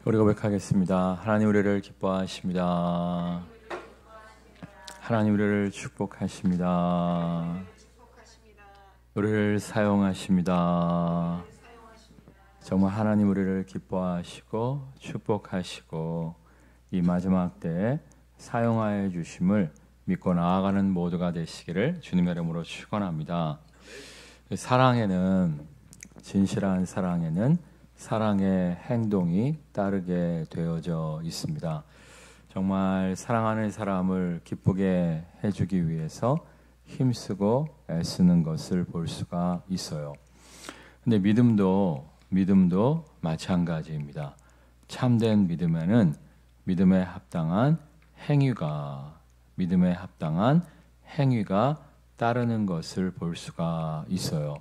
우리 고백하겠습니다. 하나님 우리를 기뻐하십니다. 하나님 우리를 축복하십니다. 우리를 사용하십니다. 정말 하나님 우리를 기뻐하시고 축복하시고 이 마지막 때에 사용하여 주심을 믿고 나아가는 모두가 되시기를 주님의 이름으로 축원합니다. 사랑에는, 진실한 사랑에는 사랑의 행동이 따르게 되어져 있습니다. 정말 사랑하는 사람을 기쁘게 해주기 위해서 힘쓰고 애쓰는 것을 볼 수가 있어요. 근데 믿음도 마찬가지입니다. 참된 믿음에는 믿음에 합당한 행위가 따르는 것을 볼 수가 있어요.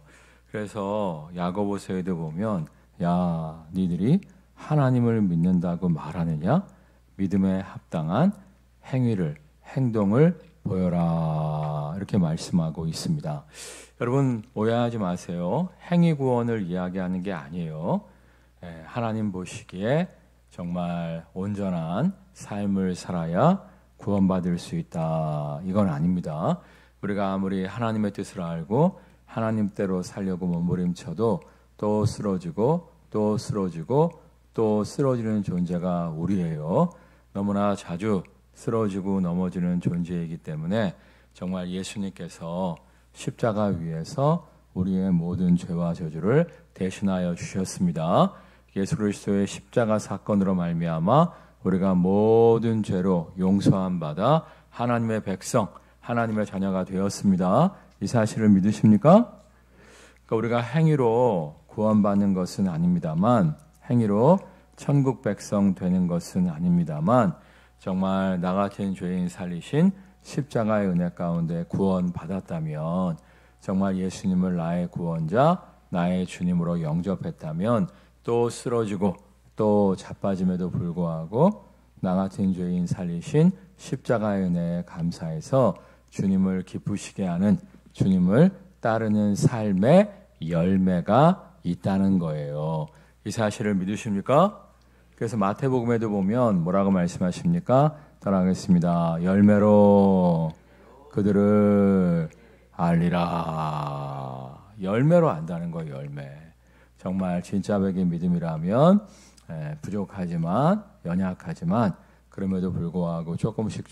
그래서 야고보서에도 보면 야, 니들이 하나님을 믿는다고 말하느냐? 믿음에 합당한 행동을 보여라. 이렇게 말씀하고 있습니다. 여러분 오해하지 마세요. 행위 구원을 이야기하는 게 아니에요. 하나님 보시기에 정말 온전한 삶을 살아야 구원받을 수 있다. 이건 아닙니다. 우리가 아무리 하나님의 뜻을 알고 하나님대로 살려고 몸부림쳐도 또 쓰러지고 또 쓰러지는 존재가 우리예요. 너무나 자주 쓰러지고 넘어지는 존재이기 때문에 정말 예수님께서 십자가 위에서 우리의 모든 죄와 저주를 대신하여 주셨습니다. 예수 그리스도의 십자가 사건으로 말미암아 우리가 모든 죄로 용서함 받아 하나님의 백성, 하나님의 자녀가 되었습니다. 이 사실을 믿으십니까? 그러니까 우리가 행위로 구원받는 것은 아닙니다만, 행위로 천국 백성 되는 것은 아닙니다만, 정말 나 같은 죄인 살리신 십자가의 은혜 가운데 구원받았다면, 정말 예수님을 나의 구원자, 나의 주님으로 영접했다면, 또 쓰러지고 또 자빠짐에도 불구하고 나 같은 죄인 살리신 십자가의 은혜에 감사해서 주님을 기쁘시게 하는, 주님을 따르는 삶의 열매가 있다는 거예요. 이 사실을 믿으십니까? 그래서 마태복음에도 보면 뭐라고 말씀하십니까? 따라하겠습니다. 열매로 그들을 알리라. 열매로 안다는 거예요. 열매. 정말 진짜 백의 믿음이라면 부족하지만, 연약하지만 그럼에도 불구하고 조금씩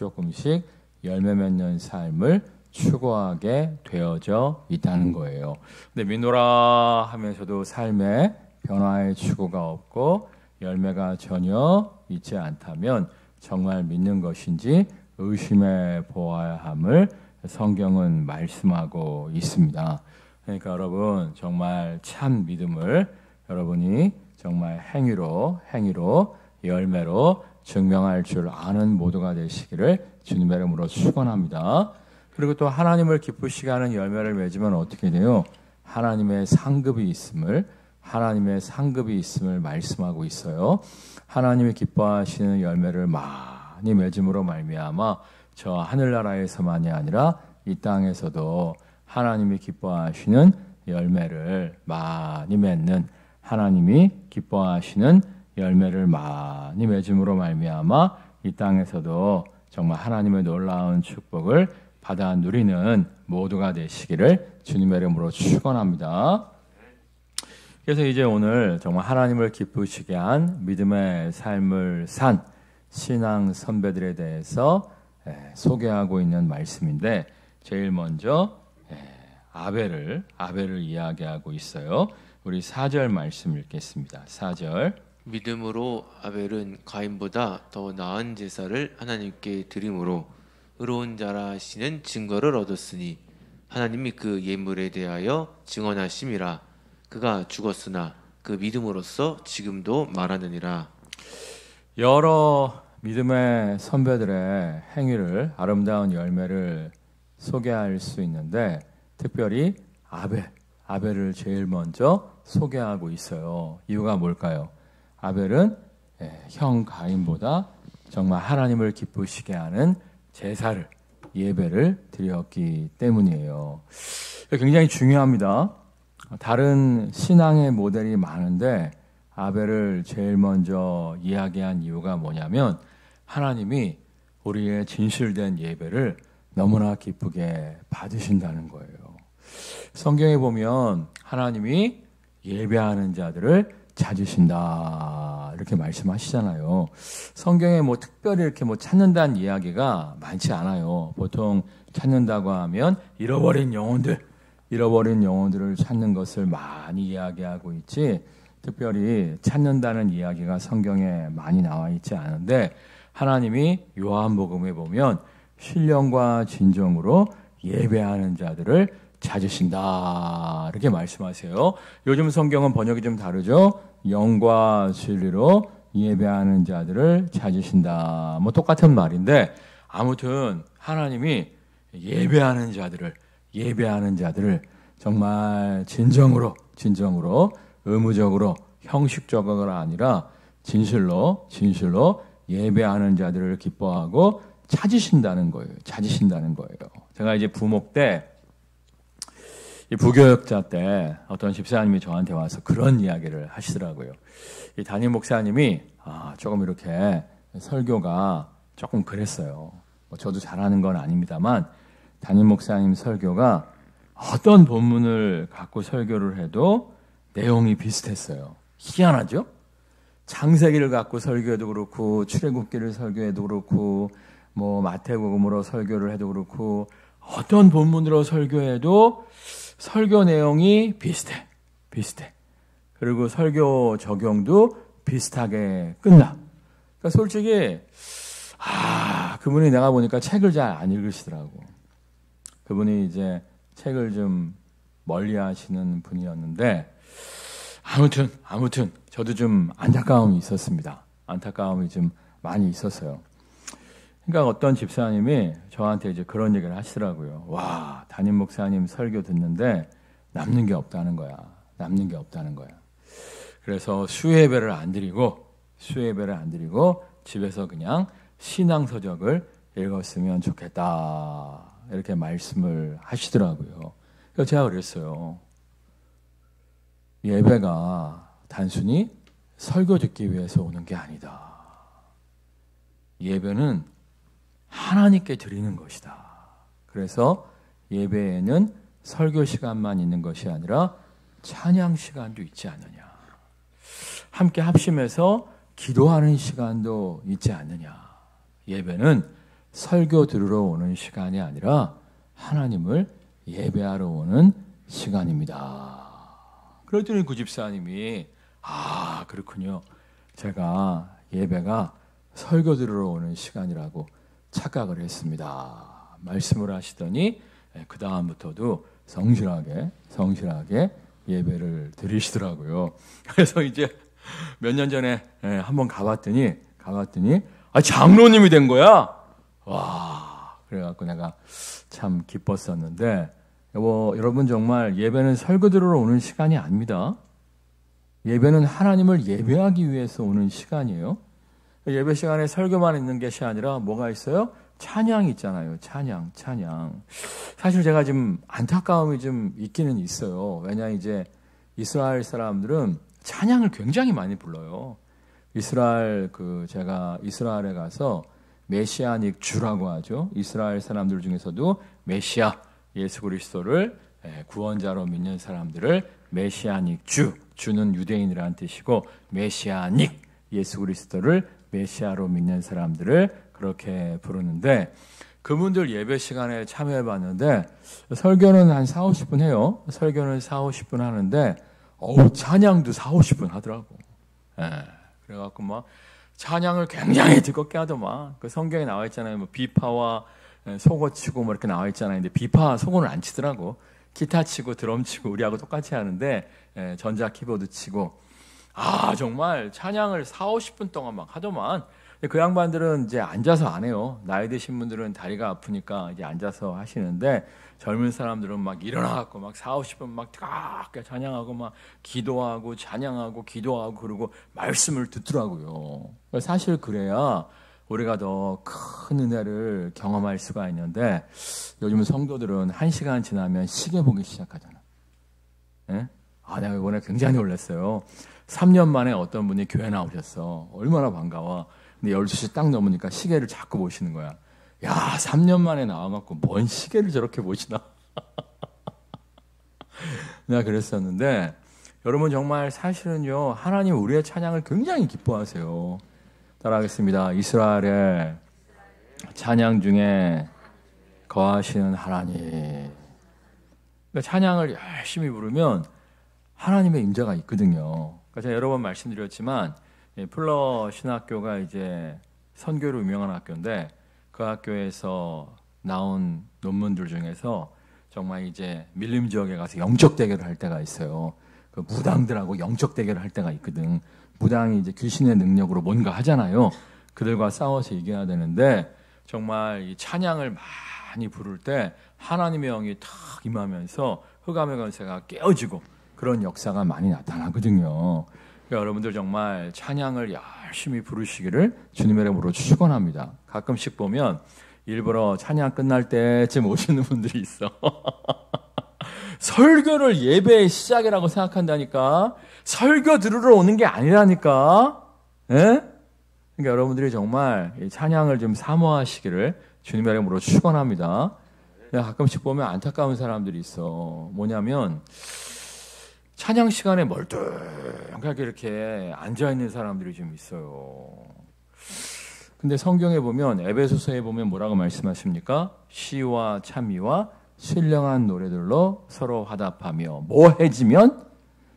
열매 맺는 삶을 추구하게 되어져 있다는 거예요. 근데 믿노라 하면서도 삶에 변화의 추구가 없고 열매가 전혀 있지 않다면 정말 믿는 것인지 의심해 보아야 함을 성경은 말씀하고 있습니다. 그러니까 여러분 정말 참 믿음을 여러분이 정말 행위로 열매로 증명할 줄 아는 모두가 되시기를 주님의 이름으로 축원합니다. 그리고 또 하나님을 기쁘시게 하는 열매를 맺으면 어떻게 돼요? 하나님의 상급이 있음을 말씀하고 있어요. 하나님이 기뻐하시는 열매를 많이 맺음으로 말미암아 저 하늘나라에서만이 아니라 이 땅에서도 하나님이 기뻐하시는 열매를 많이 맺는, 하나님이 기뻐하시는 열매를 많이 맺음으로 말미암아 이 땅에서도 정말 하나님의 놀라운 축복을 받아 누리는 모두가 되시기를 주님의 이름으로 축원합니다. 그래서 이제 오늘 정말 하나님을 기쁘시게 한 믿음의 삶을 산 신앙 선배들에 대해서 소개하고 있는 말씀인데, 제일 먼저 아벨을 이야기하고 있어요. 우리 4절 말씀 읽겠습니다. 4절. 믿음으로 아벨은 가인보다 더 나은 제사를 하나님께 드림으로 의로운 자라 하시는 증거를 얻었으니 하나님이 그 예물에 대하여 증언하심이라. 그가 죽었으나 그 믿음으로써 지금도 말하느니라. 여러 믿음의 선배들의 행위를, 아름다운 열매를 소개할 수 있는데 특별히 아벨을 제일 먼저 소개하고 있어요. 이유가 뭘까요? 아벨은 형 가인보다 정말 하나님을 기쁘시게 하는 제사를, 예배를 드렸기 때문이에요. 굉장히 중요합니다. 다른 신앙의 모델이 많은데 아벨을 제일 먼저 이야기한 이유가 뭐냐면 하나님이 우리의 진실된 예배를 너무나 기쁘게 받으신다는 거예요. 성경에 보면 하나님이 예배하는 자들을 찾으신다 이렇게 말씀하시잖아요. 성경에 뭐 특별히 이렇게 뭐 찾는다는 이야기가 많지 않아요. 보통 찾는다고 하면 잃어버린 영혼들을 찾는 것을 많이 이야기하고 있지, 특별히 찾는다는 이야기가 성경에 많이 나와 있지 않은데, 하나님이 요한복음에 보면 신령과 진정으로 예배하는 자들을 찾으신다 이렇게 말씀하세요. 요즘 성경은 번역이 좀 다르죠. 영과 진리로 예배하는 자들을 찾으신다. 뭐 똑같은 말인데 아무튼 하나님이 예배하는 자들을 정말 진정으로 의무적으로 형식적으로 아니라 진실로 예배하는 자들을 기뻐하고 찾으신다는 거예요. 제가 이제 부목 때, 이 부교역자 때 어떤 집사님이 저한테 와서 그런 이야기를 하시더라고요. 이 담임 목사님이 조금 이렇게 설교가 조금 그랬어요. 뭐 저도 잘하는 건 아닙니다만 담임 목사님 설교가 어떤 본문을 갖고 설교를 해도 내용이 비슷했어요. 희한하죠? 창세기를 갖고 설교해도 그렇고 출애굽기를 설교해도 그렇고 뭐 마태복음으로 설교를 해도 그렇고 어떤 본문으로 설교해도 설교 내용이 비슷해. 그리고 설교 적용도 비슷하게 끝나. 그러니까 솔직히 그분이 내가 보니까 책을 잘 안 읽으시더라고. 그분이 이제 책을 좀 멀리하시는 분이었는데 아무튼 저도 좀 안타까움이 있었습니다. 안타까움이 좀 많이 있었어요. 그러니까 어떤 집사님이 저한테 이제 그런 얘기를 하시더라고요. 와, 담임 목사님 설교 듣는데 남는 게 없다는 거야. 그래서 수예배를 안 드리고 집에서 그냥 신앙서적을 읽었으면 좋겠다. 이렇게 말씀을 하시더라고요. 그래서 제가 그랬어요. 예배가 단순히 설교 듣기 위해서 오는 게 아니다. 예배는 하나님께 드리는 것이다. 그래서 예배에는 설교 시간만 있는 것이 아니라 찬양 시간도 있지 않느냐. 함께 합심해서 기도하는 시간도 있지 않느냐. 예배는 설교 들으러 오는 시간이 아니라 하나님을 예배하러 오는 시간입니다. 그랬더니 그 집사님이 그렇군요. 제가 예배가 설교 들으러 오는 시간이라고 착각을 했습니다. 말씀을 하시더니 그 다음부터도 성실하게 예배를 드리시더라고요. 그래서 이제 몇 년 전에 한번 가봤더니 장로님이 된 거야. 와, 그래갖고 내가 참 기뻤었는데, 여러분 정말 예배는 설교 들으러 오는 시간이 아닙니다. 예배는 하나님을 예배하기 위해서 오는 시간이에요. 예배 시간에 설교만 있는 것이 아니라 뭐가 있어요? 찬양이 있잖아요. 찬양. 사실 제가 지금 안타까움이 좀 있기는 있어요. 왜냐 이제 이스라엘 사람들은 찬양을 굉장히 많이 불러요. 제가 이스라엘에 가서 메시아닉 주라고 하죠. 이스라엘 사람들 중에서도 메시아 예수 그리스도를 구원자로 믿는 사람들을 메시아닉 주는 유대인이라는 뜻이고, 메시아닉 예수 그리스도를 메시아로 믿는 사람들을 그렇게 부르는데, 그분들 예배 시간에 참여해 봤는데 설교는 한 40-50분 해요. 설교는 40-50분 하는데 찬양도 40-50분 하더라고. 그래갖고 막 찬양을 굉장히 뜨겁게 하더만. 그 성경에 나와 있잖아요. 뭐 비파와 소고 치고 뭐 이렇게 나와 있잖아요. 근데 비파 소고는 안 치더라고. 기타 치고 드럼 치고 우리하고 똑같이 하는데 전자 키보드 치고 정말 찬양을 40-50분 동안 막 하더만. 그 양반들은 이제 앉아서 안 해요. 나이 드신 분들은 다리가 아프니까 이제 앉아서 하시는데, 젊은 사람들은 막 일어나갖고 막 40-50분 막 뜨겁게 찬양하고 막 기도하고 찬양하고 기도하고 그러고 말씀을 듣더라고요. 사실 그래야 우리가 더 큰 은혜를 경험할 수가 있는데, 요즘 성도들은 1시간 지나면 시계 보기 시작하잖아. 내가 이번에 굉장히 놀랐어요. 3년 만에 어떤 분이 교회 나오셨어. 얼마나 반가워. 근데 12시 딱 넘으니까 시계를 자꾸 보시는 거야. 야, 3년 만에 나와갖고 뭔 시계를 저렇게 보시나. 내가 그랬었는데, 여러분 정말 사실은요, 하나님 우리의 찬양을 굉장히 기뻐하세요. 따라하겠습니다. 이스라엘의 찬양 중에 거하시는 하나님. 그러니까 찬양을 열심히 부르면 하나님의 임재가 있거든요. 그러니까 제가 여러 번 말씀드렸지만 플러 신학교가 이제 선교로 유명한 학교인데 그 학교에서 나온 논문들 중에서 정말 이제 밀림 지역에 가서 영적 대결을 할 때가 있어요. 그 무당들하고 영적 대결을 할 때가 있거든. 무당이 이제 귀신의 능력으로 뭔가 하잖아요. 그들과 싸워서 이겨야 되는데 정말 이 찬양을 많이 부를 때 하나님의 영이 탁 임하면서 흑암의 권세가 깨어지고 그런 역사가 많이 나타나거든요. 그러니까 여러분들 정말 찬양을 열심히 부르시기를 주님의 이름으로 축원합니다. 가끔씩 보면 일부러 찬양 끝날 때쯤 오시는 분들이 있어. 설교를 예배의 시작이라고 생각한다니까. 설교 들으러 오는 게 아니라니까. 예? 그러니까 여러분들이 정말 이 찬양을 좀 사모하시기를 주님의 이름으로 축원합니다. 가끔씩 보면 안타까운 사람들이 있어. 뭐냐면 찬양 시간에 멀뚱하게 이렇게 앉아있는 사람들이 좀 있어요. 근데 성경에 보면 에베소서에 보면 뭐라고 말씀하십니까? 시와 찬미와 신령한 노래들로 서로 화답하며 뭐해지면?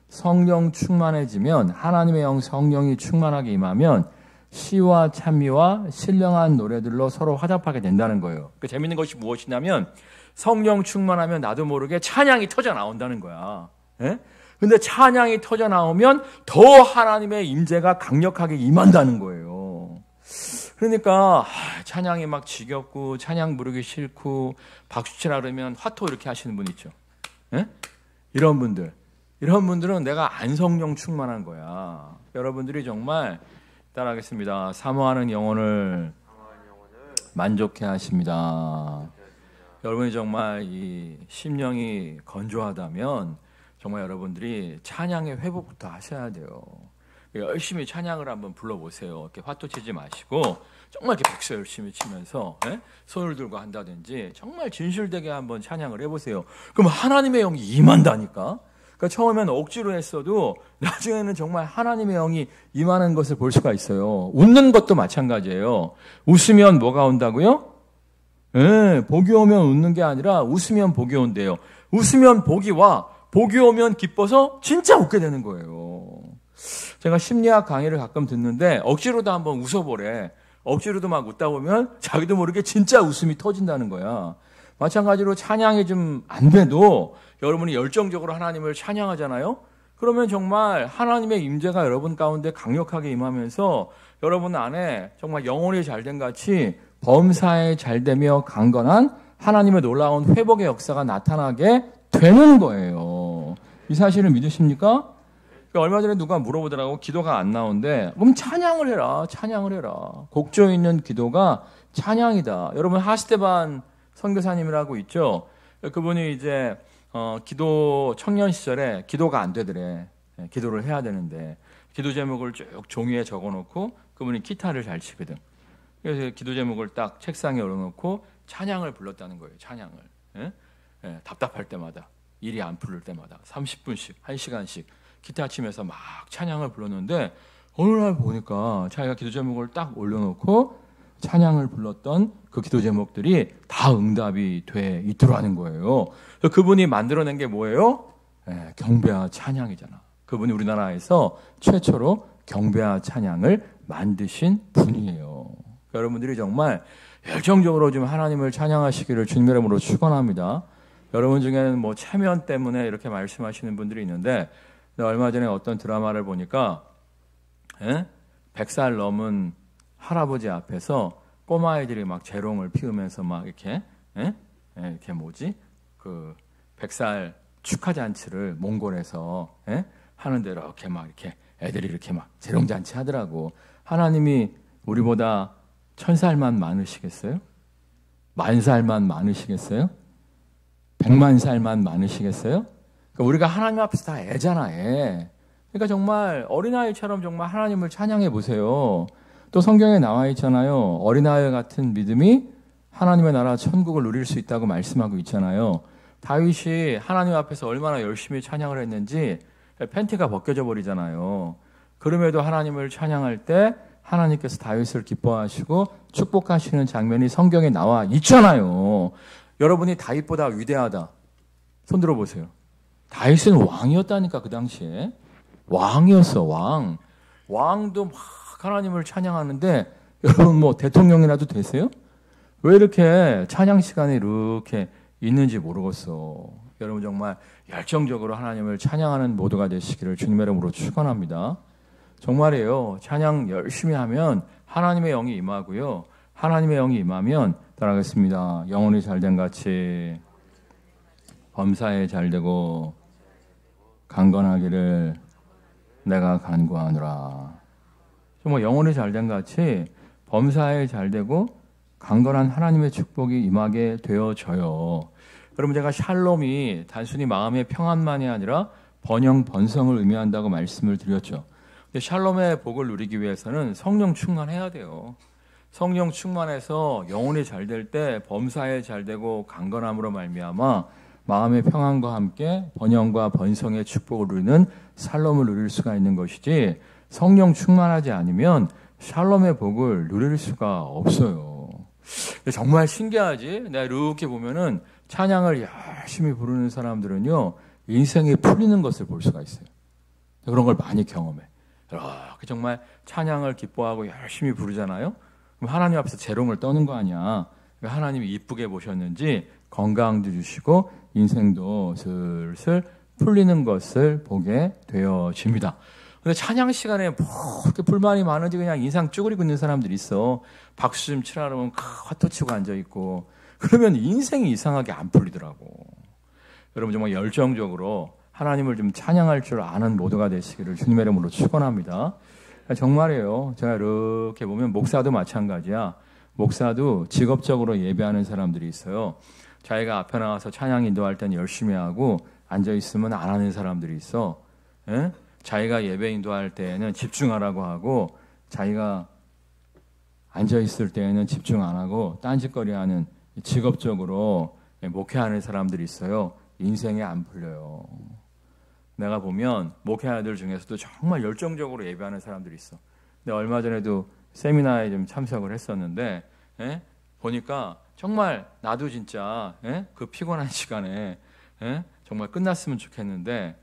성령 충만해지면 하나님의 영 성령이 충만하게 임하면 시와 찬미와 신령한 노래들로 서로 화답하게 된다는 거예요. 그 재밌는 것이 무엇이냐면 성령 충만하면 나도 모르게 찬양이 터져 나온다는 거야. 예? 근데 찬양이 터져 나오면 더 하나님의 임재가 강력하게 임한다는 거예요. 그러니까 찬양이 막 지겹고 찬양 부르기 싫고 박수치라 그러면 화토 이렇게 하시는 분 있죠. 예? 이런 분들은 내가 안 성령 충만한 거야. 여러분들이 정말 따라하겠습니다. 사모하는 영혼을 만족해 하십니다. 여러분이 정말 이 심령이 건조하다면 정말 여러분들이 찬양의 회복부터 하셔야 돼요. 열심히 찬양을 한번 불러보세요. 이렇게 화도 치지 마시고 정말 이렇게 박수 열심히 치면서 손을 들고 한다든지 정말 진실되게 한번 찬양을 해보세요. 그럼 하나님의 영이 임한다니까. 그러니까 처음엔 억지로 했어도 나중에는 정말 하나님의 영이 임하는 것을 볼 수가 있어요. 웃는 것도 마찬가지예요. 웃으면 뭐가 온다고요? 복이 오면 웃는 게 아니라 웃으면 복이 온대요. 웃으면 복이 와. 복이 오면 기뻐서 진짜 웃게 되는 거예요. 제가 심리학 강의를 가끔 듣는데 억지로도 한번 웃어보래. 억지로도 막 웃다 보면 자기도 모르게 진짜 웃음이 터진다는 거야. 마찬가지로 찬양이 좀 안 돼도 여러분이 열정적으로 하나님을 찬양하잖아요. 그러면 정말 하나님의 임재가 여러분 가운데 강력하게 임하면서 여러분 안에 정말 영혼이 잘된 같이 범사에 잘되며 강건한 하나님의 놀라운 회복의 역사가 나타나게 되는 거예요. 이 사실을 믿으십니까? 얼마 전에 누가 물어보더라고. 기도가 안 나오는데 그럼 찬양을 해라. 찬양을 해라. 곡조 있는 기도가 찬양이다. 여러분 하스테반 선교사님이라고 있죠. 그분이 이제 기도 청년 시절에 기도가 안 되더래. 기도를 해야 되는데 기도 제목을 쭉 종이에 적어놓고 그분이 기타를 잘 치거든. 그래서 기도 제목을 딱 책상에 올려놓고 찬양을 불렀다는 거예요. 찬양을. 답답할 때마다 일이 안 풀릴 때마다 30분씩 1시간씩 기타 치면서 막 찬양을 불렀는데 어느 날 보니까 자기가 기도 제목을 딱 올려놓고 찬양을 불렀던 그 기도 제목들이 다 응답이 돼 있더라는 거예요. 그래서 그분이 만들어낸 게 뭐예요? 경배와 찬양이잖아. 그분이 우리나라에서 최초로 경배와 찬양을 만드신 분이에요. 여러분들이 정말 열정적으로 좀 하나님을 찬양하시기를 주님의 이름으로 축원합니다. 여러분 중에는 뭐 체면 때문에 이렇게 말씀하시는 분들이 있는데 얼마 전에 어떤 드라마를 보니까 100살 넘은 할아버지 앞에서 꼬마아이들이 막 재롱을 피우면서 막 이렇게 이렇게 뭐지? 그 100살 축하 잔치를 몽골에서 하는데 이렇게 막 이렇게 애들이 이렇게 막 재롱 잔치 하더라고. 하나님이 우리보다 1000살만 많으시겠어요? 10,000살만 많으시겠어요? 100만 살만 많으시겠어요? 그러니까 우리가 하나님 앞에서 다 애잖아, 애. 그러니까 정말 어린아이처럼 정말 하나님을 찬양해 보세요. 또 성경에 나와 있잖아요. 어린아이 같은 믿음이 하나님의 나라 천국을 누릴 수 있다고 말씀하고 있잖아요. 다윗이 하나님 앞에서 얼마나 열심히 찬양을 했는지 팬티가 벗겨져 버리잖아요. 그럼에도 하나님을 찬양할 때 하나님께서 다윗을 기뻐하시고 축복하시는 장면이 성경에 나와 있잖아요. 여러분이 다윗보다 위대하다. 손 들어보세요. 다윗은 왕이었다니까, 그 당시에. 왕이었어, 왕. 왕도 막 하나님을 찬양하는데 여러분 뭐 대통령이라도 되세요? 왜 이렇게 찬양 시간이 이렇게 있는지 모르겠어. 여러분 정말 열정적으로 하나님을 찬양하는 모두가 되시기를 주님의 이름으로 축원합니다. 정말이에요. 찬양 열심히 하면 하나님의 영이 임하고요. 하나님의 영이 임하면 따라하겠습니다. 영혼이 잘된 같이 범사에 잘되고 강건하기를 내가 간구하노라. 정말 영혼이 잘된 같이 범사에 잘되고 강건한 하나님의 축복이 임하게 되어져요. 여러분 제가 샬롬이 단순히 마음의 평안만이 아니라 번영, 번성을 의미한다고 말씀을 드렸죠. 근데 샬롬의 복을 누리기 위해서는 성령 충만해야 돼요. 성령 충만해서 영혼이 잘 될 때 범사에 잘 되고 강건함으로 말미암아 마음의 평안과 함께 번영과 번성의 축복을 누리는 샬롬을 누릴 수가 있는 것이지 성령 충만하지 않으면 샬롬의 복을 누릴 수가 없어요. 정말 신기하지? 내가 이렇게 보면은 찬양을 열심히 부르는 사람들은요 인생이 풀리는 것을 볼 수가 있어요. 그런 걸 많이 경험해. 이렇게 정말 찬양을 기뻐하고 열심히 부르잖아요. 그럼 하나님 앞에서 재롱을 떠는 거 아니야. 하나님이 이쁘게 보셨는지 건강도 주시고 인생도 슬슬 풀리는 것을 보게 되어집니다. 근데 찬양 시간에 뭐 이렇게 불만이 많은지 그냥 인상 쭈그리고 있는 사람들이 있어. 박수 좀 치라 그러면 화토 치고 앉아있고. 그러면 인생이 이상하게 안 풀리더라고. 여러분 정말 열정적으로 하나님을 좀 찬양할 줄 아는 모두가 되시기를 주님의 이름으로 축원합니다. 정말이에요. 제가 이렇게 보면 목사도 마찬가지야. 목사도 직업적으로 예배하는 사람들이 있어요. 자기가 앞에 나와서 찬양 인도할 때는 열심히 하고 앉아있으면 안 하는 사람들이 있어. 에? 자기가 예배 인도할 때에는 집중하라고 하고 자기가 앉아있을 때에는 집중 안 하고 딴짓거리하는 직업적으로 목회하는 사람들이 있어요. 인생에 안 풀려요. 내가 보면 목회자들 중에서도 정말 열정적으로 예배하는 사람들이 있어. 근데 얼마 전에도 세미나에 좀 참석을 했었는데 보니까 정말 나도 진짜 그 피곤한 시간에 정말 끝났으면 좋겠는데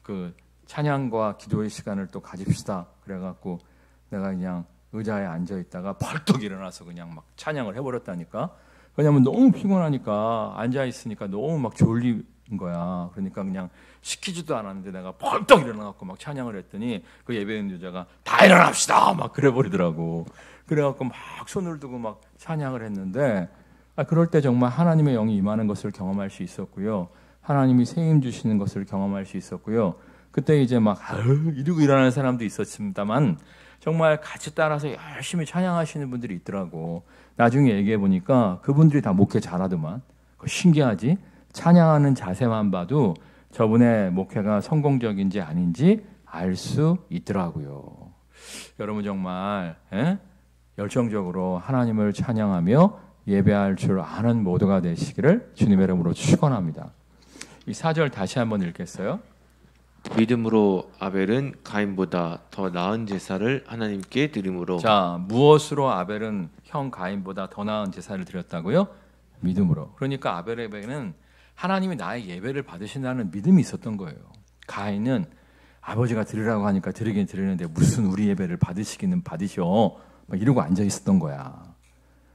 그 찬양과 기도의 시간을 또 가집시다. 그래갖고 내가 그냥 의자에 앉아있다가 벌떡 일어나서 그냥 막 찬양을 해버렸다니까. 왜냐면 너무 피곤하니까 앉아있으니까 너무 막 졸린 거야. 그러니까 그냥 시키지도 않았는데 내가 벌떡 일어나갖고 막 찬양을 했더니 그 예배인 여자가 다 일어납시다 막 그래버리더라고. 그래갖고 막 손을 두고 막 찬양을 했는데 그럴 때 정말 하나님의 영이 임하는 것을 경험할 수 있었고요. 하나님이 세임 주시는 것을 경험할 수 있었고요. 그때 이제 막 이러고 일어나는 사람도 있었습니다만 정말 같이 따라서 열심히 찬양하시는 분들이 있더라고. 나중에 얘기해 보니까 그분들이 다 목회 잘하더만. 신기하지? 찬양하는 자세만 봐도 저분의 목회가 성공적인지 아닌지 알 수 있더라고요. 여러분 정말 열정적으로 하나님을 찬양하며 예배할 줄 아는 모두가 되시기를 주님의 이름으로 축원합니다. 이 4절 다시 한번 읽겠어요. 믿음으로 아벨은 가인보다 더 나은 제사를 하나님께 드림으로. 자, 무엇으로 아벨은 형 가인보다 더 나은 제사를 드렸다고요? 믿음으로. 그러니까 아벨에게는 하나님이 나의 예배를 받으신다는 믿음이 있었던 거예요. 가인은 아버지가 드리라고 하니까 드리긴 드리는데 무슨 우리 예배를 받으시기는 받으셔. 막 이러고 앉아 있었던 거야.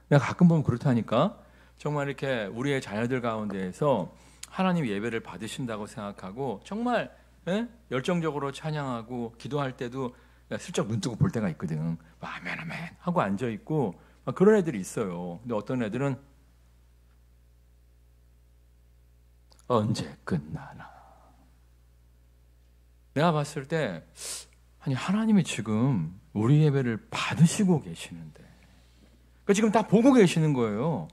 내가 가끔 보면 그렇다니까. 정말 이렇게 우리의 자녀들 가운데에서 하나님 예배를 받으신다고 생각하고 정말 열정적으로 찬양하고 기도할 때도 슬쩍 눈 뜨고 볼 때가 있거든. 아멘 아멘 하고 앉아 있고 그런 애들이 있어요. 근데 어떤 애들은 언제 끝나나. 내가 봤을 때 아니 하나님이 지금 우리 예배를 받으시고 계시는데 그러니까 지금 다 보고 계시는 거예요.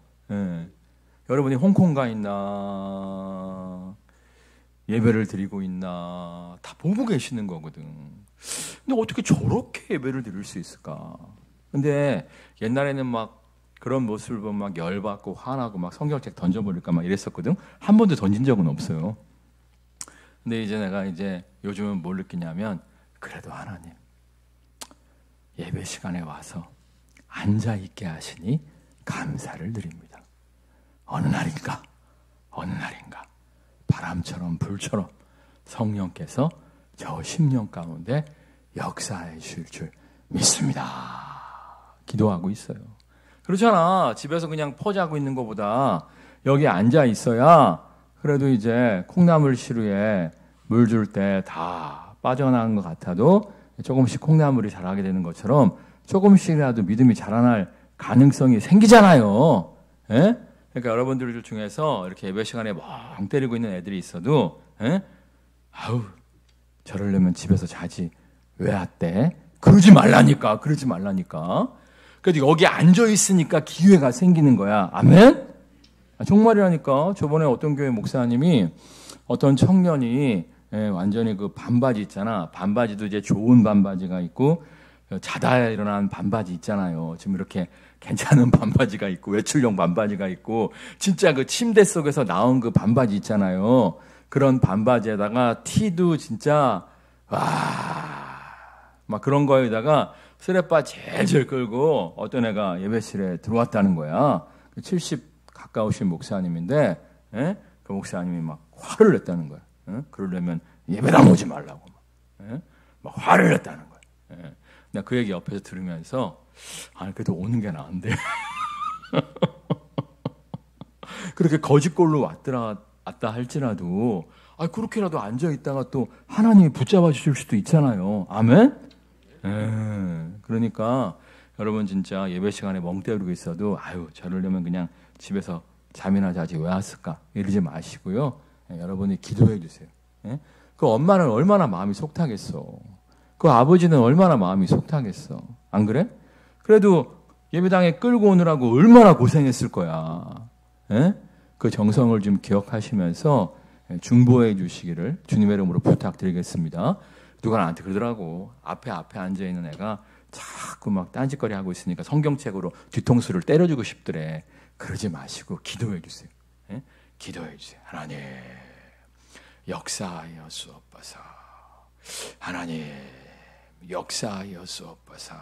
여러분이 홍콩 가 있나 예배를 드리고 있나 다 보고 계시는 거거든. 근데 어떻게 저렇게 예배를 드릴 수 있을까? 근데 옛날에는 막 그런 모습을 보면 막 열받고 화나고 막 성경책 던져버릴까 막 이랬었거든. 한 번도 던진 적은 없어요. 근데 이제 내가 이제 요즘은 뭘 느끼냐면 그래도 하나님 예배 시간에 와서 앉아 있게 하시니 감사를 드립니다. 어느 날인가 바람처럼 불처럼 성령께서 저 10년 가운데 역사해 주실 줄 믿습니다. 기도하고 있어요. 그렇잖아. 집에서 그냥 포자고 있는 것보다 여기 앉아 있어야 그래도 이제 콩나물 시루에 물 줄 때 다 빠져나간 것 같아도 조금씩 콩나물이 자라게 되는 것처럼 조금씩이라도 믿음이 자라날 가능성이 생기잖아요. 예? 그러니까 여러분들 중에서 이렇게 예배 시간에 멍 때리고 있는 애들이 있어도 아우 저러려면 집에서 자지 왜 왔대? 그러지 말라니까. 그래도 여기 앉아 있으니까 기회가 생기는 거야. 아멘? 정말이라니까. 저번에 어떤 교회 목사님이 어떤 청년이 완전히 그 반바지 있잖아. 반바지도 이제 좋은 반바지가 있고 자다 일어난 반바지 있잖아요. 지금 이렇게 괜찮은 반바지가 있고 외출용 반바지가 있고 진짜 그 침대 속에서 나온 그 반바지 있잖아요. 그런 반바지에다가 티도 진짜 막 그런 거에다가 스레빠 제일 끌고 어떤 애가 예배실에 들어왔다는 거야. 70 가까우신 목사님인데 그 목사님이 막 화를 냈다는 거야. 그러려면 예배당 오지 말라고 막 화를 냈다는 거야. 내가 그 얘기 옆에서 들으면서 아니 그래도 오는 게 나은데 그렇게 거짓골로 왔다 할지라도 그렇게라도 앉아 있다가 또 하나님이 붙잡아 주실 수도 있잖아요. 아멘? 그러니까 여러분 진짜 예배 시간에 멍 때리고 있어도 저러려면 그냥 집에서 잠이나 자지 왜 왔을까 이러지 마시고요. 여러분이 기도해 주세요. 그 엄마는 얼마나 마음이 속타겠어. 그 아버지는 얼마나 마음이 속타겠어. 안 그래? 그래도 예배당에 끌고 오느라고 얼마나 고생했을 거야. 그 정성을 좀 기억하시면서 중보해 주시기를 주님의 이름으로 부탁드리겠습니다. 누가 나한테 그러더라고. 앞에 앉아있는 애가 자꾸 막 딴짓거리 하고 있으니까 성경책으로 뒤통수를 때려주고 싶더래. 그러지 마시고 기도해 주세요. 기도해 주세요. 하나님 역사하여 주옵소서. 하나님 역사하여 주옵소서.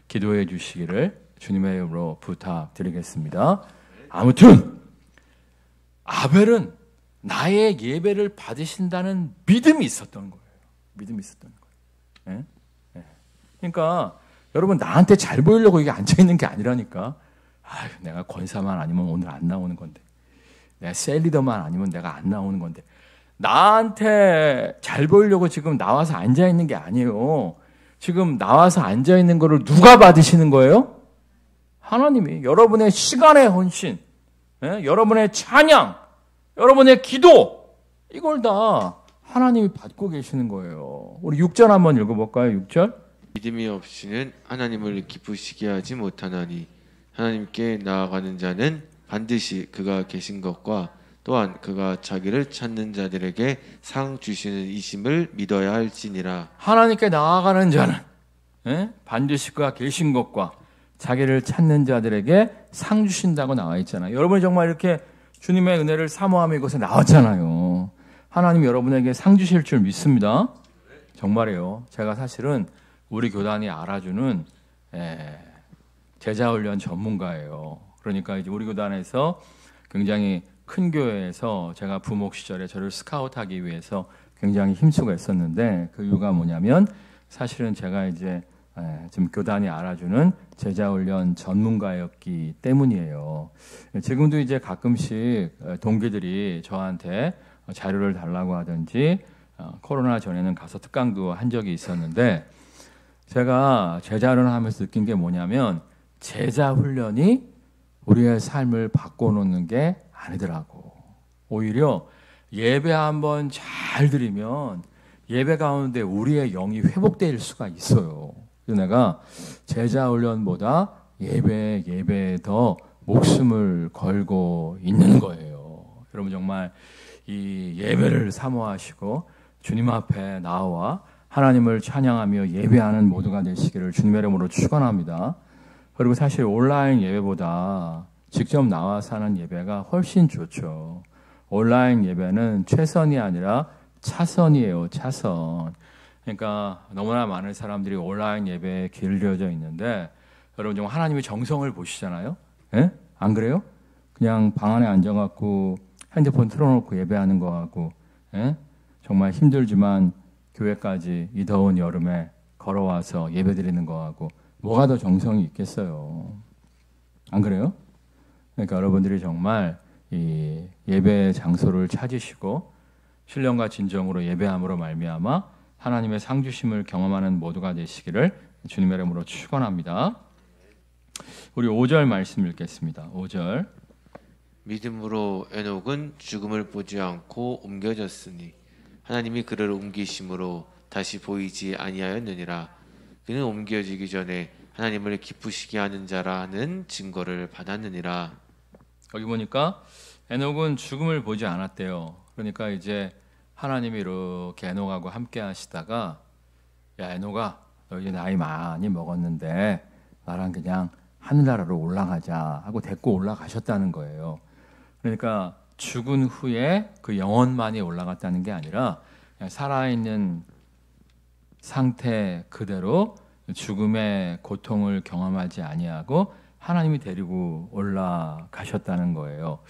기도해 주시기를 주님의 이름으로 부탁드리겠습니다. 아무튼 아벨은 나의 예배를 받으신다는 믿음이 있었던 거예요. 그러니까 여러분 나한테 잘 보이려고 이게 앉아있는 게 아니라니까. 내가 권사만 아니면 오늘 안 나오는 건데, 내가 셀리더만 아니면 내가 안 나오는 건데, 나한테 잘 보이려고 지금 나와서 앉아있는 게 아니에요. 지금 나와서 앉아있는 거를 누가 받으시는 거예요? 하나님이. 여러분의 시간의 헌신, 여러분의 찬양, 여러분의 기도, 이걸 다 하나님이 받고 계시는 거예요. 우리 6절 한번 읽어볼까요? 6절. 믿음이 없이는 하나님을 기쁘시게 하지 못하나니 하나님께 나아가는 자는 반드시 그가 계신 것과 또한 그가 자기를 찾는 자들에게 상 주시는 이심을 믿어야 할지니라. 하나님께 나아가는 자는 반드시 그가 계신 것과 자기를 찾는 자들에게 상 주신다고 나와 있잖아요. 여러분이 정말 이렇게 주님의 은혜를 사모하며 이곳에 나왔잖아요. 하나님이 여러분에게 상 주실 줄 믿습니다. 정말이에요. 제가 사실은 우리 교단이 알아주는 제자훈련 전문가예요. 그러니까 이제 우리 교단에서 굉장히 큰 교회에서 제가 부목 시절에 저를 스카우트하기 위해서 굉장히 힘쓰고 했었는데 그 이유가 뭐냐면 사실은 제가 이제 지금 교단이 알아주는 제자훈련 전문가였기 때문이에요. 지금도 이제 가끔씩 동기들이 저한테 자료를 달라고 하든지 코로나 전에는 가서 특강도 한 적이 있었는데 제가 제자훈련을 하면서 느낀 게 뭐냐면 제자훈련이 우리의 삶을 바꿔놓는 게 아니더라고. 오히려 예배 한번 잘 드리면 예배 가운데 우리의 영이 회복될 수가 있어요. 그래서 내가 제자훈련보다 예배에 더 목숨을 걸고 있는 거예요. 여러분 정말 이 예배를 사모하시고 주님 앞에 나와 하나님을 찬양하며 예배하는 모두가 되시기를 주님의 이름으로 축원합니다. 그리고 사실 온라인 예배보다 직접 나와서 하는 예배가 훨씬 좋죠. 온라인 예배는 최선이 아니라 차선이에요. 차선. 그러니까 너무나 많은 사람들이 온라인 예배에 길들여져 있는데 여러분 좀 하나님의 정성을 보시잖아요. 예? 안 그래요? 그냥 방 안에 앉아갖고 핸드폰 틀어놓고 예배하는 거하고 예? 정말 힘들지만 교회까지 이 더운 여름에 걸어와서 예배드리는 거하고 뭐가 더 정성이 있겠어요. 안 그래요? 그러니까 여러분들이 정말 이 예배 장소를 찾으시고 신령과 진정으로 예배함으로 말미암아 하나님의 상주심을 경험하는 모두가 되시기를 주님의 이름으로 축원합니다. 우리 5절 말씀 읽겠습니다. 5절. 믿음으로 에녹은 죽음을 보지 않고 옮겨졌으니 하나님이 그를 옮기심으로 다시 보이지 아니하였느니라. 그는 옮겨지기 전에 하나님을 기쁘시게 하는 자라는 증거를 받았느니라. 여기 보니까 에녹은 죽음을 보지 않았대요. 그러니까 이제 하나님이 이렇게 에녹하고 함께 하시다가 야 에녹아 너 이제 나이 많이 먹었는데 나랑 그냥 하늘나라로 올라가자 하고 데리고 올라가셨다는 거예요. 그러니까 죽은 후에 그 영혼만이 올라갔다는 게 아니라 그냥 살아있는 상태 그대로 죽음의 고통을 경험하지 아니하고 하나님이 데리고 올라가셨다는 거예요.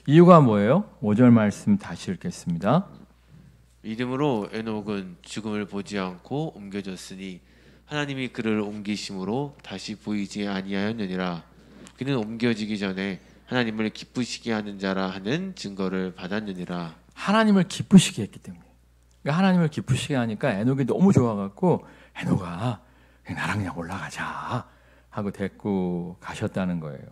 이유가 뭐예요? 5절 말씀 다시 읽겠습니다. 믿음으로 에녹은 죽음을 보지 않고 옮겨졌으니 하나님이 그를 옮기심으로 다시 보이지 아니하였느니라. 그는 옮겨지기 전에 하나님을 기쁘시게 하는 자라 하는 증거를 받았느니라. 하나님을 기쁘시게 했기 때문에. 그러니까 하나님을 기쁘시게 하니까 에녹이 너무 좋아갖고 에녹아 나랑 그냥 올라가자 하고 데리고 가셨다는 거예요.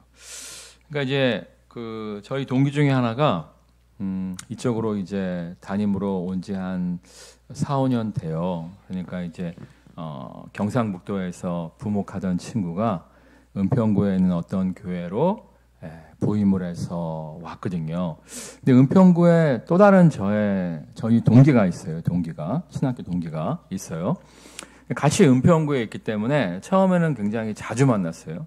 그러니까 이제 그 저희 동기 중에 하나가 이쪽으로 이제 담임으로 온 지 한 4, 5년 돼요. 그러니까 이제 경상북도에서 부목하던 친구가 은평구에 있는 어떤 교회로 부임을 해서 왔거든요. 근데 은평구에 또 다른 저희 동기가 있어요. 친학교 동기가 있어요. 같이 은평구에 있기 때문에 처음에는 굉장히 자주 만났어요.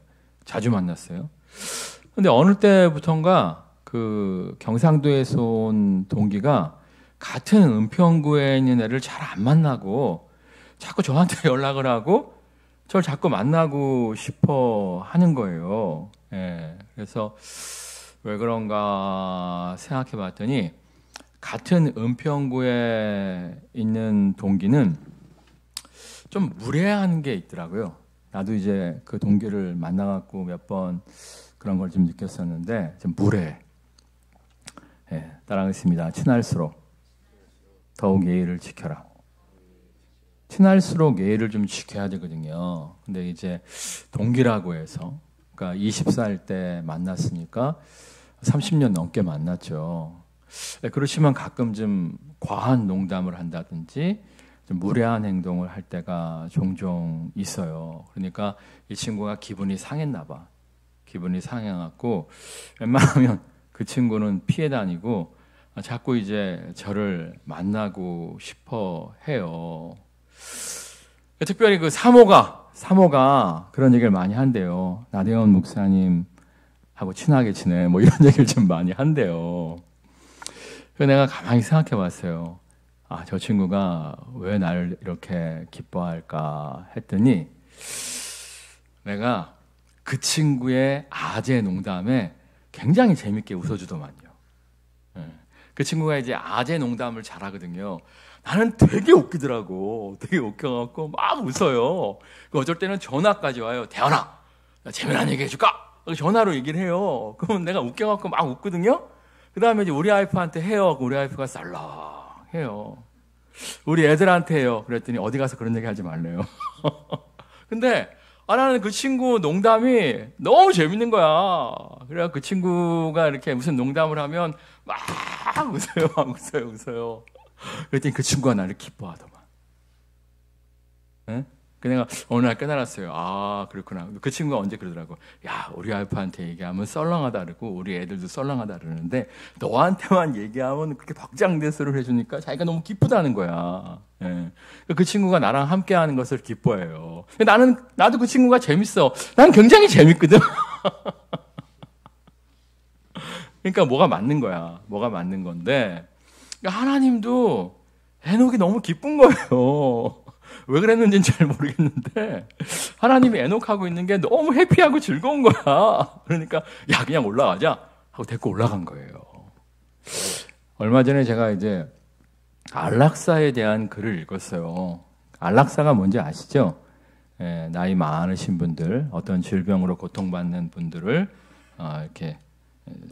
근데 어느 때부턴가 그 경상도에서 온 동기가 같은 은평구에 있는 애를 잘 안 만나고 자꾸 저한테 연락을 하고 저를 자꾸 만나고 싶어 하는 거예요. 예, 그래서 왜 그런가 생각해 봤더니 같은 은평구에 있는 동기는 좀 무례한 게 있더라고요. 나도 이제 그 동기를 만나갖고 몇 번 그런 걸 좀 느꼈었는데 좀 무례해. 예, 따라하겠습니다. 친할수록 더욱 예의를 지켜라. 친할수록 예의를 좀 지켜야 되거든요. 근데 이제 동기라고 해서 그러니까 20살 때 만났으니까 30년 넘게 만났죠. 그렇지만 가끔 좀 과한 농담을 한다든지 좀 무례한 행동을 할 때가 종종 있어요. 그러니까 이 친구가 기분이 상했나 봐. 기분이 상해갖고 웬만하면 그 친구는 피해 다니고 자꾸 이제 저를 만나고 싶어 해요. 특별히 그 사모가 그런 얘기를 많이 한대요. 나대원 목사님하고 친하게 지내. 뭐 이런 얘기를 좀 많이 한대요. 그래서 내가 가만히 생각해 봤어요. 아, 저 친구가 왜 나를 이렇게 기뻐할까 했더니 내가 그 친구의 아재 농담에 굉장히 재밌게 웃어주더만요. 그 친구가 이제 아재 농담을 잘하거든요. 나는 되게 웃기더라고. 되게 웃겨갖고 막 웃어요. 어쩔 때는 전화까지 와요. 대현아, 나 재미난 얘기 해줄까? 전화로 얘기를 해요. 그러면 내가 웃겨갖고 막 웃거든요. 그 다음에 이제 우리 와이프한테 해요. 우리 와이프가 쌀렁해요. 우리 애들한테 해요. 그랬더니 어디 가서 그런 얘기 하지 말래요. 근데 나는 그 친구 농담이 너무 재밌는 거야. 그래서 그 친구가 이렇게 무슨 농담을 하면 막 웃어요. 그랬더니 그 친구가 나를 기뻐하더만. 네? 내가 어느 날 깨달았어요. 아, 그렇구나. 그 친구가 언제 그러더라고. 야, 우리 와이프한테 얘기하면 썰렁하다 그러고 우리 애들도 썰렁하다 그러는데 너한테만 얘기하면 그렇게 덕장대소를 해주니까 자기가 너무 기쁘다는 거야. 예. 그 친구가 나랑 함께하는 것을 기뻐해요. 나도 그 친구가 재밌어. 난 굉장히 재밌거든. 그러니까 뭐가 맞는 거야. 뭐가 맞는 건데 그러니까 하나님도 에녹이 너무 기쁜 거예요. 왜 그랬는지는 잘 모르겠는데 하나님이 에녹하고 있는 게 너무 해피하고 즐거운 거야. 그러니까 야 그냥 올라가자 하고 데리고 올라간 거예요. 얼마 전에 제가 이제 안락사에 대한 글을 읽었어요. 안락사가 뭔지 아시죠? 나이 많으신 분들, 어떤 질병으로 고통받는 분들을 이렇게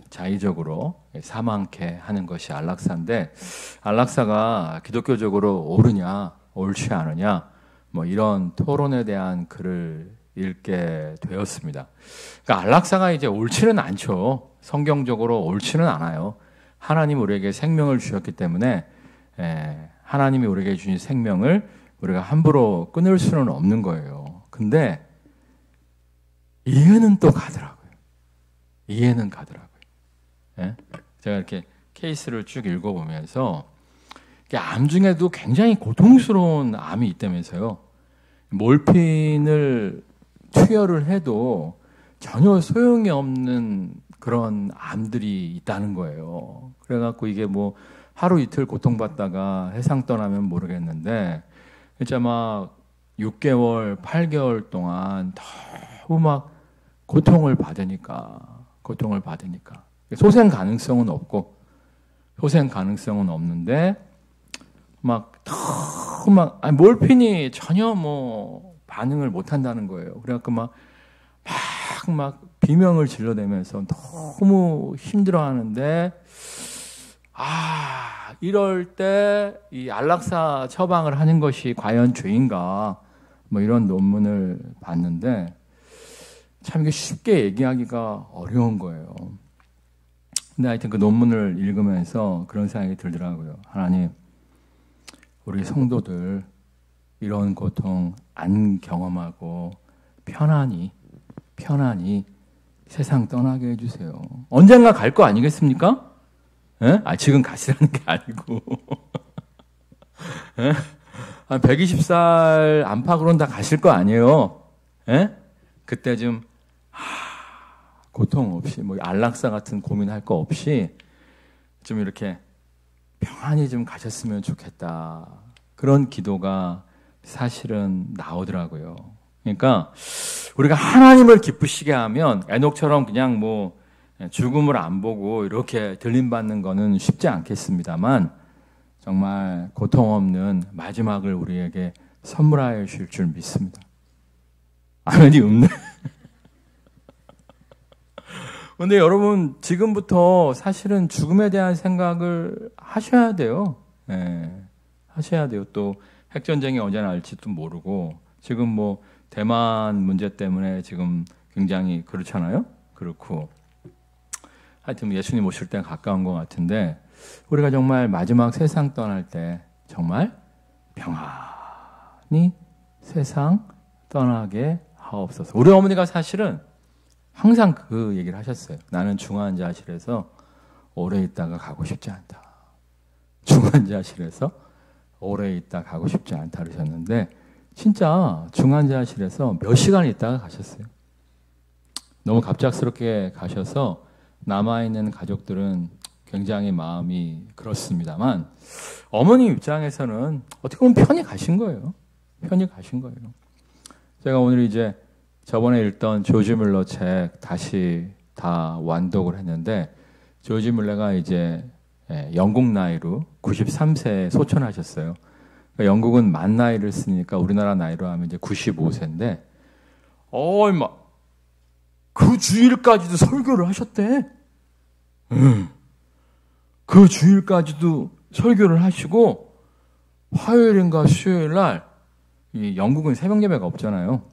자의적으로 사망케 하는 것이 안락사인데 안락사가 기독교적으로 옳으냐 옳지 않으냐 뭐 이런 토론에 대한 글을 읽게 되었습니다. 그러니까 안락사가 이제 옳지는 않죠. 성경적으로 옳지는 않아요. 하나님 우리에게 생명을 주셨기 때문에 하나님이 우리에게 주신 생명을 우리가 함부로 끊을 수는 없는 거예요. 근데 이해는 또 가더라고요. 이해는 가더라고요. 예? 제가 이렇게 케이스를 쭉 읽어보면서 암 중에도 굉장히 고통스러운 암이 있다면서요. 몰핀을 투여를 해도 전혀 소용이 없는 그런 암들이 있다는 거예요. 그래갖고 이게 뭐 하루 이틀 고통받다가 세상 떠나면 모르겠는데 진짜 막 6개월, 8개월 동안 너무 막 고통을 받으니까 소생 가능성은 없고 소생 가능성은 없는데 몰핀이 전혀 뭐 반응을 못 한다는 거예요. 그래갖고 막 비명을 질러대면서 너무 힘들어 하는데 이럴 때 이 안락사 처방을 하는 것이 과연 죄인가 뭐 이런 논문을 봤는데 참 이게 쉽게 얘기하기가 어려운 거예요. 근데 하여튼 그 논문을 읽으면서 그런 생각이 들더라고요. 하나님, 우리 성도들 이런 고통 안 경험하고 편안히 세상 떠나게 해주세요. 언젠가 갈 거 아니겠습니까? 예? 지금 가시라는 게 아니고 예? 한 120살 안팎으로는 다 가실 거 아니에요. 예? 그때 좀 고통 없이 뭐 안락사 같은 고민할 거 없이 좀 이렇게 평안히 좀 가셨으면 좋겠다. 그런 기도가 사실은 나오더라고요. 그러니까 우리가 하나님을 기쁘시게 하면 에녹처럼 그냥 뭐 죽음을 안 보고 이렇게 들림받는 거는 쉽지 않겠습니다만 정말 고통 없는 마지막을 우리에게 선물하여 주실 줄 믿습니다. 아멘이 없네. 근데 여러분 지금부터 사실은 죽음에 대한 생각을 하셔야 돼요. 하셔야 돼요. 또 핵전쟁이 언제 날지도 모르고 지금 뭐 대만 문제 때문에 지금 굉장히 그렇잖아요. 그렇고 하여튼 예수님 오실 때가 가까운 것 같은데 우리가 정말 마지막 세상 떠날 때 정말 평안히 세상 떠나게 하옵소서. 우리 어머니가 사실은 항상 그 얘기를 하셨어요. 나는 중환자실에서 오래 있다가 가고 싶지 않다. 중환자실에서 오래 있다 가고 싶지 않다 그러셨는데 진짜 중환자실에서 몇 시간 있다가 가셨어요. 너무 갑작스럽게 가셔서 남아있는 가족들은 굉장히 마음이 그렇습니다만 어머니 입장에서는 어떻게 보면 편히 가신 거예요. 편히 가신 거예요. 제가 오늘 이제 저번에 읽던 조지 뮬러 책 다시 다 완독을 했는데 조지 뮬러가 이제 영국 나이로 93세에 소천하셨어요. 그러니까 영국은 만 나이를 쓰니까 우리나라 나이로 하면 이제 95세인데 그 주일까지도 설교를 하셨대. 그 주일까지도 설교를 하시고 화요일인가 수요일 날 이 영국은 새벽 예배가 없잖아요.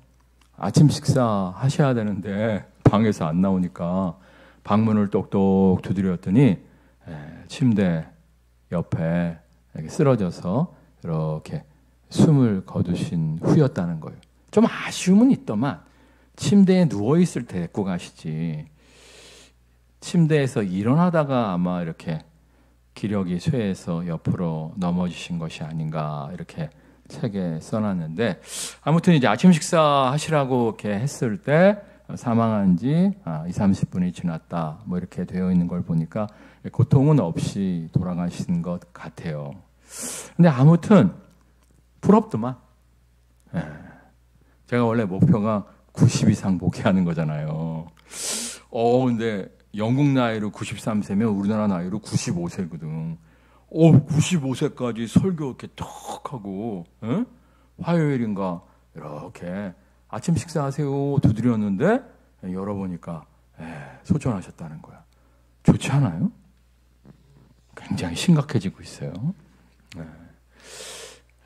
아침 식사 하셔야 되는데 방에서 안 나오니까 방문을 똑똑 두드렸더니 침대 옆에 이렇게 쓰러져서 이렇게 숨을 거두신 후였다는 거예요. 좀 아쉬움은 있더만 침대에 누워있을 때 데리고 가시지. 침대에서 일어나다가 아마 이렇게 기력이 쇠해서 옆으로 넘어지신 것이 아닌가 이렇게 책에 써놨는데, 아무튼 이제 아침 식사 하시라고 이렇게 했을 때 사망한 지 20-30분이 지났다 뭐 이렇게 되어 있는 걸 보니까 고통은 없이 돌아가신 것 같아요. 근데 아무튼 부럽더만. 제가 원래 목표가 90 이상 목회하는 거잖아요. 근데 영국 나이로 93세면 우리나라 나이로 95세거든. 95세까지 설교 이렇게 턱 하고, 화요일인가 이렇게 아침 식사하세요 두드렸는데 열어보니까 소천하셨다는 거야. 좋지 않아요? 굉장히 심각해지고 있어요.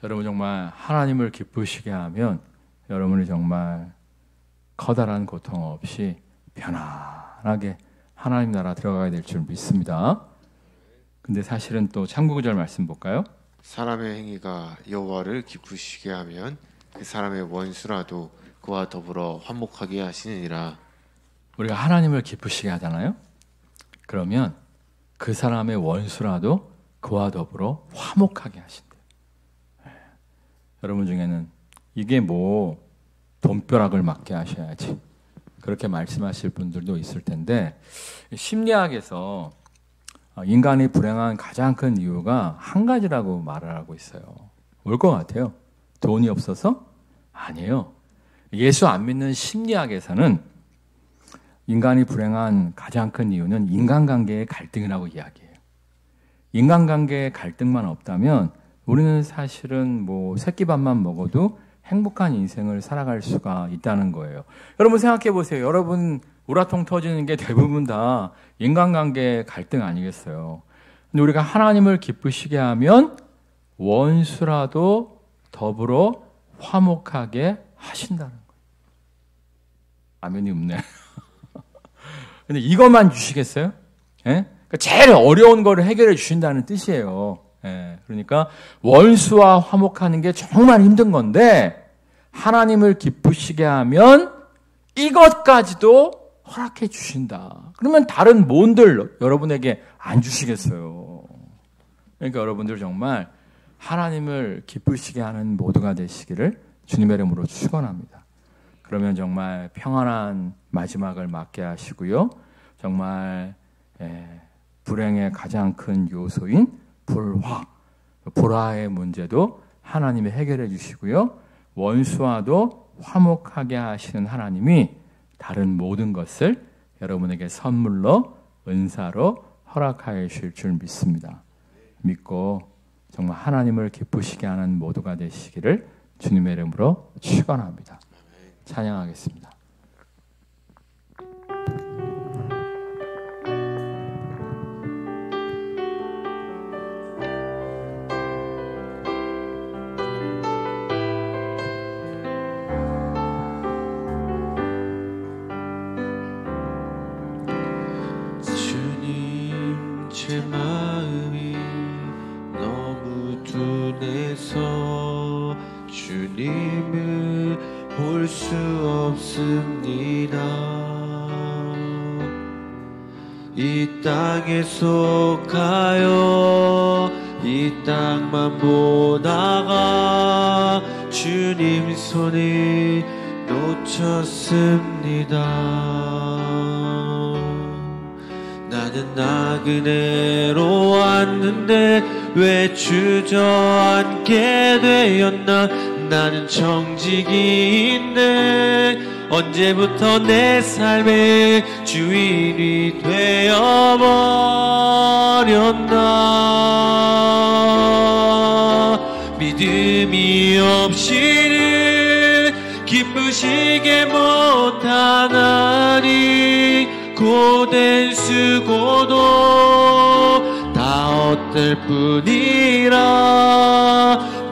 여러분 정말 하나님을 기쁘시게 하면 여러분이 정말 커다란 고통 없이 편안하게 하나님 나라 들어가야 될 줄 믿습니다. 근데 사실은 또 참고구절 말씀 볼까요? 사람의 행위가 여호와를 기쁘시게 하면 그 사람의 원수라도 그와 더불어 화목하게 하시느니라. 우리가 하나님을 기쁘시게 하잖아요. 그러면 그 사람의 원수라도 그와 더불어 화목하게 하신대요. 여러분 중에는 이게 뭐 돈벼락을 맞게 하셔야지 그렇게 말씀하실 분들도 있을 텐데, 심리학에서 인간이 불행한 가장 큰 이유가 한 가지라고 말을 하고 있어요. 뭘 것 같아요? 돈이 없어서? 아니에요. 예수 안 믿는 심리학에서는 인간이 불행한 가장 큰 이유는 인간관계의 갈등이라고 이야기해요. 인간관계의 갈등만 없다면 우리는 사실은 뭐 새끼밥만 먹어도 행복한 인생을 살아갈 수가 있다는 거예요. 여러분 생각해 보세요. 여러분 우라통 터지는 게 대부분 다 인간관계 갈등 아니겠어요? 근데 우리가 하나님을 기쁘시게 하면 원수라도 더불어 화목하게 하신다는 거예요. 아멘이 없네. 근데 이것만 주시겠어요? 예? 그러니까 제일 어려운 거를 해결해 주신다는 뜻이에요. 예, 그러니까 원수와 화목하는 게 정말 힘든 건데 하나님을 기쁘시게 하면 이것까지도 허락해 주신다. 그러면 다른 뭔들 여러분에게 안 주시겠어요? 그러니까 여러분들 정말 하나님을 기쁘시게 하는 모두가 되시기를 주님의 이름으로 축원합니다. 그러면 정말 평안한 마지막을 맞게 하시고요. 정말 불행의 가장 큰 요소인 불화의 문제도 하나님이 해결해 주시고요. 원수와도 화목하게 하시는 하나님이 다른 모든 것을 여러분에게 선물로 은사로 허락하여 주실 줄 믿습니다. 믿고 정말 하나님을 기쁘시게 하는 모두가 되시기를 주님의 이름으로 축원합니다. 찬양하겠습니다. 제 마음이 너무 둔해서 주님을 볼 수 없습니다. 이 땅에 속하여 이 땅만 보다가 주님 손을 놓쳤습니다. 나는 나그네로 왔는데 왜 주저앉게 되었나. 나는 정직인데 언제부터 내 삶의 주인이 되어버렸나. 믿음이 없이는 기쁘시게 못하나니 고된 수고도 다 헛될 뿐이라.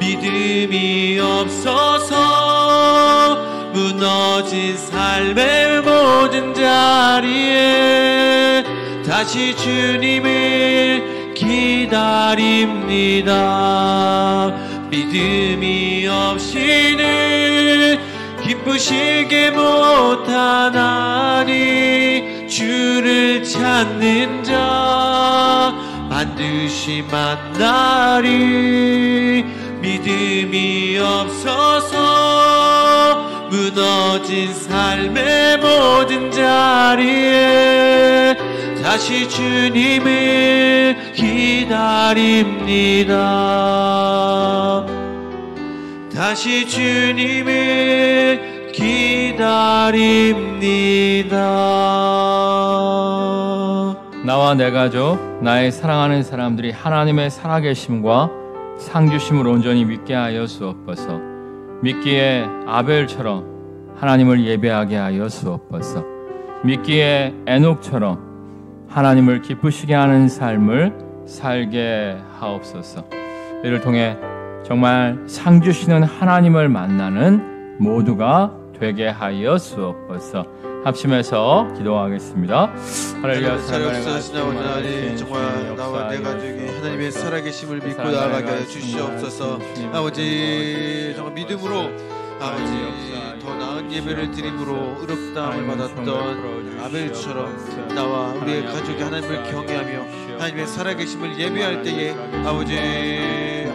믿음이 없어서 무너진 삶의 모든 자리에 다시 주님을 기다립니다. 믿음이 없이는 기쁘시게 못하나니 주를 찾는 자 반드시 만나리. 믿음이 없어서 무너진 삶의 모든 자리에 다시 주님을 기다립니다. 다시 주님을 기다립니다. 나와 내 가족, 나의 사랑하는 사람들이 하나님의 살아계심과 상주심을 온전히 믿게 하여 주옵소서. 믿기에 아벨처럼 하나님을 예배하게 하여 주옵소서. 믿기에 에녹처럼 하나님을 기쁘시게 하는 삶을 살게 하옵소서. 이를 통해 정말 상주시는 하나님을 만나는 모두가 되게 하여 주옵소서. 합심해서 기도하겠습니다. 할렐루야. 살아계신 하나님, 정말 나와 내 가족이 하나님의 살아계심을 믿고 나아가게 하여 주시옵소서. 아버지, 정말 믿음으로 아버지 더 나은 예배를 드림으로 의롭다함을 받았던 아벨처럼 나와 우리의 가족이 하나님을 경외하며 하나님의 살아계심을 예배할 때에 아버지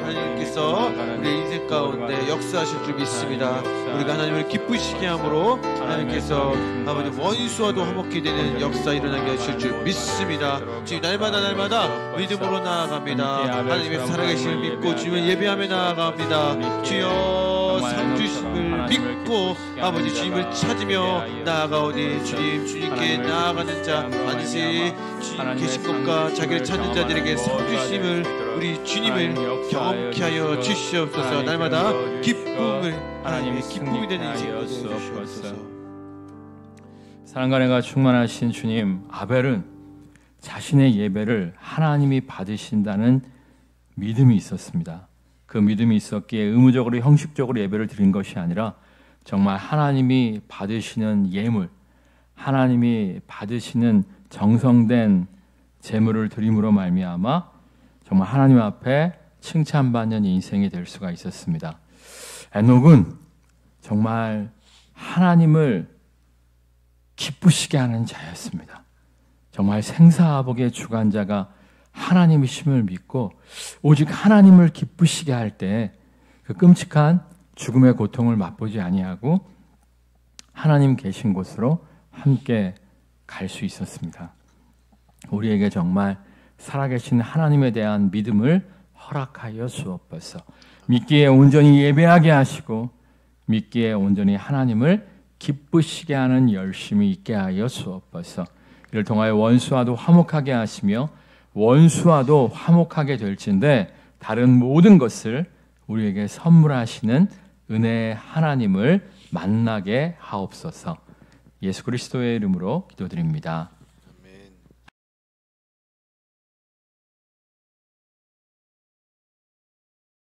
하나님께서 우리의 인생 가운데 역사하실 줄 믿습니다. 우리가 하나님을 기쁘시게 함으로 하나님께서 아버지 원수와도 화목히 되는 역사 일어나게 하실 줄 믿습니다. 주님, 날마다 믿음으로 나아갑니다. 하나님의 살아계심을 믿고 주님을 예배하며 나아갑니다. 주여 상주심을 믿고 아버지 주님을 찾으며 나아가오니 주님께 나아가는 자 반드시 주님 계신 곳과 자기를 찾는 자들에게 상주심을 우리 주님을 경험케 하여 주시옵소서. 날마다 기쁨을 하나님의 기쁨이 되는 인생이 되어주시옵소서. 사랑과 은혜가 충만하신 주님, 아벨은 자신의 예배를 하나님이 받으신다는 믿음이 있었습니다. 그 믿음이 있었기에 의무적으로 형식적으로 예배를 드린 것이 아니라 정말 하나님이 받으시는 예물, 하나님이 받으시는 정성된 제물을 드림으로 말미암아 정말 하나님 앞에 칭찬받는 인생이 될 수가 있었습니다. 에녹은 정말 하나님을 기쁘시게 하는 자였습니다. 정말 생사화복의 주관자가 하나님이심을 믿고 오직 하나님을 기쁘시게 할 때 그 끔찍한 죽음의 고통을 맛보지 아니하고 하나님 계신 곳으로 함께 갈 수 있었습니다. 우리에게 정말 살아계신 하나님에 대한 믿음을 허락하여 주옵소서. 믿기에 온전히 예배하게 하시고 믿기에 온전히 하나님을 기쁘시게 하는 열심이 있게 하여 주옵소서. 이를 통하여 원수와도 화목하게 하시며 원수와도 화목하게 될진데 다른 모든 것을 우리에게 선물하시는 은혜의 하나님을 만나게 하옵소서. 예수 그리스도의 이름으로 기도드립니다.